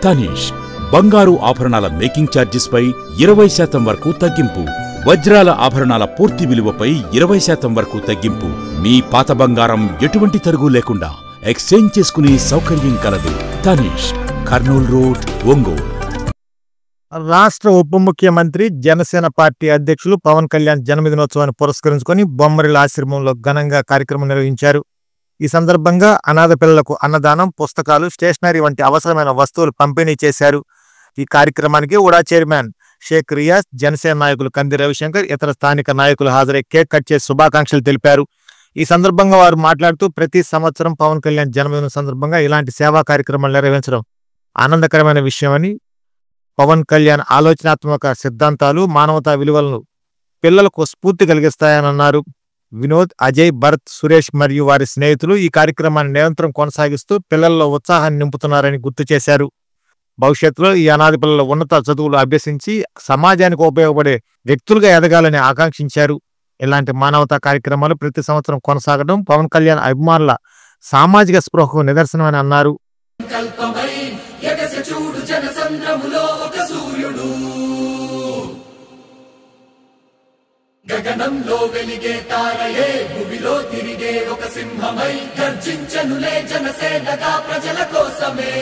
తనీష్ బంగారు ఆభరణాల making charges పై 20% వరకు తగ్గింపు. వజ్రాల ఆభరణాల పూర్తి విలువపై 20% వరకు తగ్గింపు. మీ పాత బంగారం ఎటువంటి తరుగు లేకుండా ఎక్స్చేంజ్ చేసుకునే సౌకర్యం కలదు. తనీష్, కర్నూల్ రోడ్, ఒంగోలు. రాష్ట్ర ఉప ముఖ్యమంత్రి జనసేన పార్టీ అధ్యక్షులు పవన్ కళ్యాణ్ జన్మదినోత్సవాన్ని పురస్కరించుకొని బొమ్మరిల ఆశ్రమంలో ఘనంగా కార్యక్రమం నిర్వహించారు. ఈ సందర్భంగా అనాథ పిల్లలకు అన్నదానం, పుస్తకాలు, స్టేషనరీ వంటి అవసరమైన వస్తువులు పంపిణీ చేశారు. ఈ కార్యక్రమానికి ఉడా చైర్మన్ షేక్ రియాజ్, జనసేన నాయకులు కంది రవిశంకర్, ఇతర స్థానిక నాయకులు హాజరై కేక్ కట్ చేసి శుభాకాంక్షలు తెలిపారు. ఈ సందర్భంగా వారు మాట్లాడుతూ ప్రతి సంవత్సరం పవన్ కళ్యాణ్ జన్మదినం సందర్భంగా ఇలాంటి సేవా కార్యక్రమాలు నిర్వహించడం ఆనందకరమైన విషయమని, పవన్ కళ్యాణ్ ఆలోచనాత్మక సిద్ధాంతాలు, మానవతా విలువలను పిల్లలకు స్ఫూర్తి కలిగిస్తాయని అన్నారు. వినోద్, అజయ్, భరత్, సురేష్ మరియు వారి స్నేహితులు ఈ కార్యక్రమాన్ని నిరంతరం కొనసాగిస్తూ పిల్లల్లో ఉత్సాహాన్ని నింపుతున్నారని గుర్తు చేశారు. భవిష్యత్తులో ఈ అనాథ పిల్లలు ఉన్నత చదువులు అభ్యసించి సమాజానికి ఉపయోగపడే వ్యక్తులుగా ఎదగాలని ఆకాంక్షించారు. ఇలాంటి మానవతా కార్యక్రమాలు ప్రతి సంవత్సరం కొనసాగడం పవన్ కళ్యాణ్ అభిమానుల సామాజిక స్పృహకు నిదర్శనమని అన్నారు. గగనంలో వెలిగే తారయే, భూమిలో తిరిగే ఒక సింహమై గర్జించనులే జనసేనగా ప్రజల కోసమే.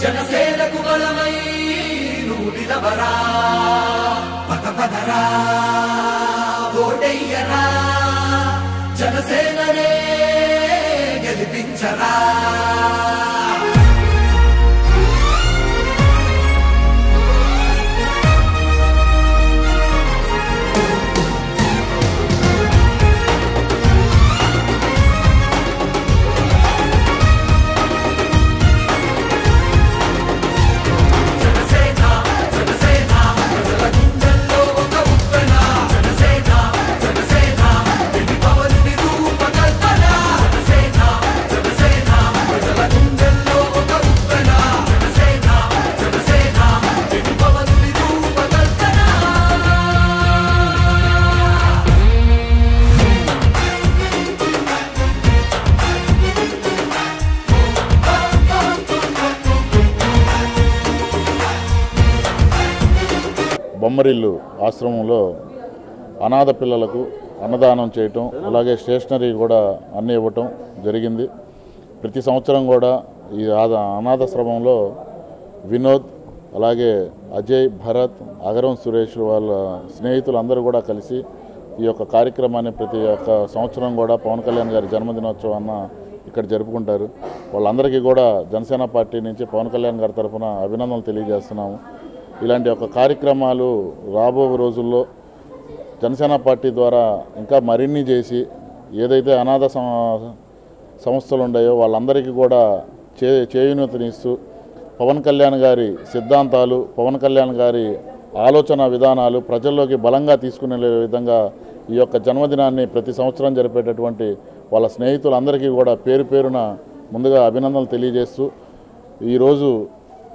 జనసేనకు బలమై నిలవరా, పదపదరా, ఓటయ్యరా, జనసేననే గెలిపించరా. బొమ్మరిల్లు ఆశ్రమంలో అనాథ పిల్లలకు అన్నదానం చేయటం, అలాగే స్టేషనరీ కూడా అన్నీ ఇవ్వటం జరిగింది. ప్రతి సంవత్సరం కూడా ఈ అనాథాశ్రమంలో వినోద్, అలాగే అజయ్, భరత్, అగరం సురేష్ వాళ్ళ స్నేహితులందరూ కూడా కలిసి ఈ యొక్క కార్యక్రమాన్ని ప్రతి ఒక్క సంవత్సరం కూడా పవన్ కళ్యాణ్ గారి జన్మదినోత్సవాన్ని ఇక్కడ జరుపుకుంటారు. వాళ్ళందరికీ కూడా జనసేన పార్టీ నుంచి పవన్ కళ్యాణ్ గారి తరఫున అభినందనలు తెలియజేస్తున్నాము. ఇలాంటి ఒక కార్యక్రమాలు రాబో రోజుల్లో జనసేన పార్టీ ద్వారా ఇంకా మరిన్ని చేసి ఏదైతే అనాథ సంస్థలు ఉన్నాయో వాళ్ళందరికీ కూడా చేయూతనిస్తూ పవన్ కళ్యాణ్ గారి సిద్ధాంతాలు, పవన్ కళ్యాణ్ గారి ఆలోచన విధానాలు ప్రజల్లోకి బలంగా తీసుకునే విధంగా ఈ యొక్క జన్మదినాన్ని ప్రతి సంవత్సరం జరిపేటటువంటి వాళ్ళ స్నేహితులందరికీ కూడా పేరు పేరున ముందుగా అభినందనలు తెలియజేస్తూ ఈరోజు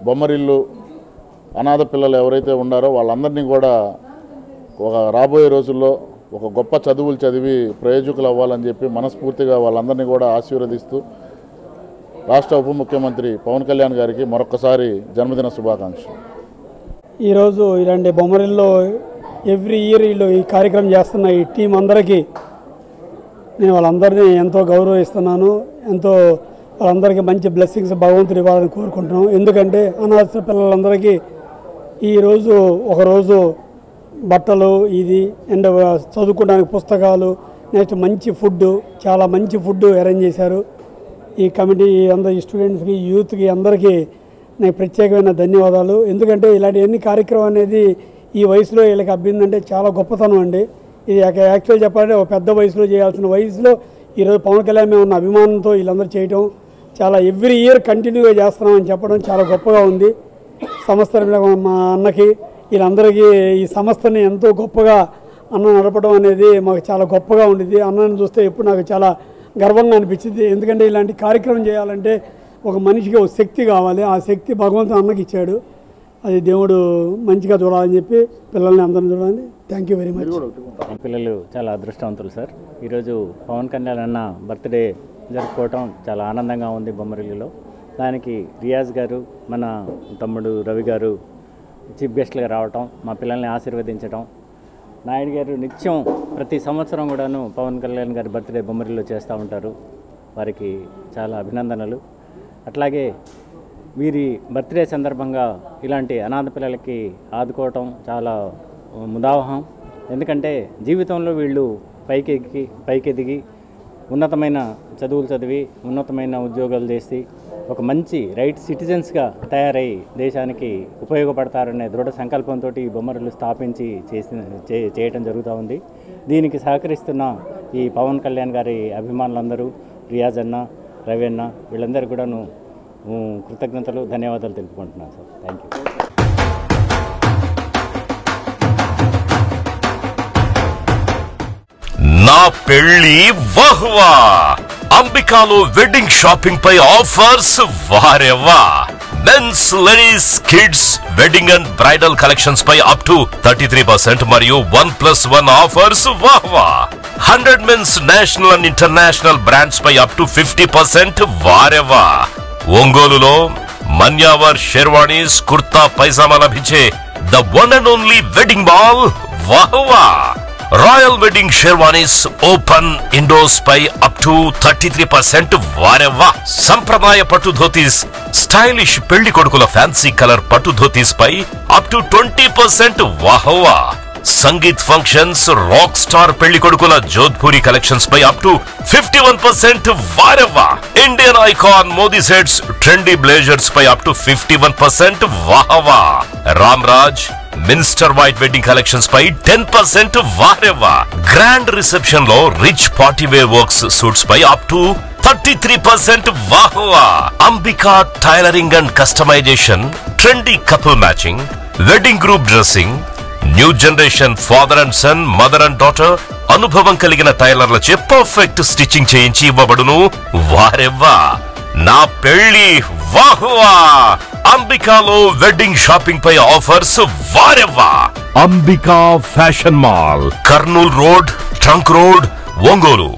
బొమ్మరిల్లు అనాథ పిల్లలు ఎవరైతే ఉన్నారో వాళ్ళందరినీ కూడా రాబోయే రోజుల్లో ఒక గొప్ప చదువులు చదివి ప్రయోజకులు అవ్వాలని చెప్పి మనస్ఫూర్తిగా వాళ్ళందరినీ కూడా ఆశీర్వదిస్తూ రాష్ట్ర ఉప ముఖ్యమంత్రి పవన్ కళ్యాణ్ గారికి మరొకసారి జన్మదిన శుభాకాంక్షలు. ఈరోజు ఇలాంటి బొమ్మరిల్లో ఎవ్రీ ఇయర్ వీళ్ళు ఈ కార్యక్రమం చేస్తున్న ఈ టీం అందరికీ నేను వాళ్ళందరినీ ఎంతో గౌరవిస్తున్నాను. ఎంతో వాళ్ళందరికీ మంచి బ్లెస్సింగ్స్ భగవంతుడు ఇవ్వాలని కోరుకుంటున్నాం. ఎందుకంటే అనాథ పిల్లలందరికీ ఈరోజు ఒకరోజు బట్టలు ఇది అండ్ చదువుకోవడానికి పుస్తకాలు, నెక్స్ట్ మంచి ఫుడ్, చాలా మంచి ఫుడ్ అరేంజ్ చేశారు. ఈ కమిటీ అందరి స్టూడెంట్స్కి, యూత్కి అందరికీ నాకు ప్రత్యేకమైన ధన్యవాదాలు. ఎందుకంటే ఇలాంటి ఎన్ని కార్యక్రమం అనేది ఈ వయసులో వీళ్ళకి అబ్బిందంటే చాలా గొప్పతనం అండి. ఇది యాక్చువల్ చెప్పాలంటే ఒక పెద్ద వయసులో చేయాల్సిన వయసులో ఈరోజు పవన్ కళ్యాణ్ మీద ఉన్న అభిమానంతో వీళ్ళందరూ చేయటం చాలా ఎవ్రీ ఇయర్ కంటిన్యూగా చేస్తున్నామని చెప్పడం చాలా గొప్పగా ఉంది. సంస్థ మా అన్నకి వీళ్ళందరికీ ఈ సంస్థని ఎంతో గొప్పగా అన్న నడపడం అనేది మాకు చాలా గొప్పగా ఉండేది. అన్నని చూస్తే ఎప్పుడు నాకు చాలా గర్వంగా అనిపించింది. ఎందుకంటే ఇలాంటి కార్యక్రమం చేయాలంటే ఒక మనిషికి ఒక శక్తి కావాలి. ఆ శక్తి భగవంతుడు అన్నకి ఇచ్చాడు. అది దేవుడు మంచిగా చూడాలని చెప్పి పిల్లల్ని అందరిని చూడాలని. Thank you very much. పిల్లలు చాలా అదృష్టవంతులు సార్. ఈరోజు పవన్ కళ్యాణ్ అన్న బర్త్డే జరుపుకోవటం చాలా ఆనందంగా ఉంది బొమ్మరిల్లులో. దానికి రియాజ్ గారు, మన తమ్ముడు రవి గారు చీఫ్ గెస్ట్లుగా రావటం, మా పిల్లల్ని ఆశీర్వదించడం, నాయుడు గారు నిత్యం ప్రతి సంవత్సరం కూడాను పవన్ కళ్యాణ్ గారి బర్త్డే బొమ్మరిల్లో చేస్తూ ఉంటారు. వారికి చాలా అభినందనలు. అట్లాగే వీరి బర్త్డే సందర్భంగా ఇలాంటి అనాథ పిల్లలకి ఆదుకోవటం చాలా ముదావహం. ఎందుకంటే జీవితంలో వీళ్ళు పైకి ఎదిగి ఉన్నతమైన చదువులు చదివి ఉన్నతమైన ఉద్యోగాలు చేసి ఒక మంచి రైట్ సిటిజన్స్గా తయారై దేశానికి ఉపయోగపడతారనే దృఢ సంకల్పంతో ఈ బొమ్మరిల్లు స్థాపించి చేయటం జరుగుతూ ఉంది. దీనికి సహకరిస్తున్న ఈ పవన్ కళ్యాణ్ గారి అభిమానులందరూ, రియాజ్ అన్న, రవి అన్న, వీళ్ళందరూ కూడాను కృతజ్ఞతలు, ధన్యవాదాలు తెలుపుకుంటున్నాను సార్. Thank you. నా పెళ్లి వహ్వా అంబికాలో వెడ్డింగ్ షాపింగ్ పై ఆఫర్స్ వారెవ్వా. Men's, ladies, kids wedding and bridal collections పై అప్ టు 33% మరియు 1+1 ఆఫర్స్ వాహ్వా. 100 men's national and international brands పై అప్ టు 50% వారెవ్వా. ఒంగోలులో మన్యావర్ షెర్వాణీస్, కుర్తా పైజామా లభించే the one and only wedding mall వాహ్వా. Royal wedding sherwanis open indoors పై అప్ టు 33% వారెవ్వా. సంప్రదాయ పట్టు ధోతీస్, స్టైలిష్ పెళ్లి కొడుకుల ఫ్యాన్సీ కలర్ పట్టు ధోతీస్ పై అప్ టు 20% వాహ్వా. సంగీత్ ఫంక్షన్స్, రాక్ స్టార్ పెళ్లి కొడుకుల జోధ్పూరి కలెక్షన్స్ పై అప్ టు 51% వారెవ్వా. Indian icon Modi sets, trendy blazers పై అప్ టు 51% వాహ్వా. Ram Raj minister white wedding collections పై 10% వారెవ్వా. గ్రాండ్ రిసెప్షన్ లో rich party wear works suits పై అప్ టు 33% వాహ్వా. Ambika tailoring and customisation, trendy couple matching, wedding group dressing, new generation father and son, mother and daughter అనుభవం కలిగిన టైలర్లచే perfect stitching చేయించి ఇవ్వబడును వారెవ్వా. నా పెళ్లి వాహ్వా. అంబికాలో వెడ్డింగ్ షాపింగ్ పై ఆఫర్స్ వారెవ్వా. Ambika fashion mall, Kurnool road, trunk road, Ongole.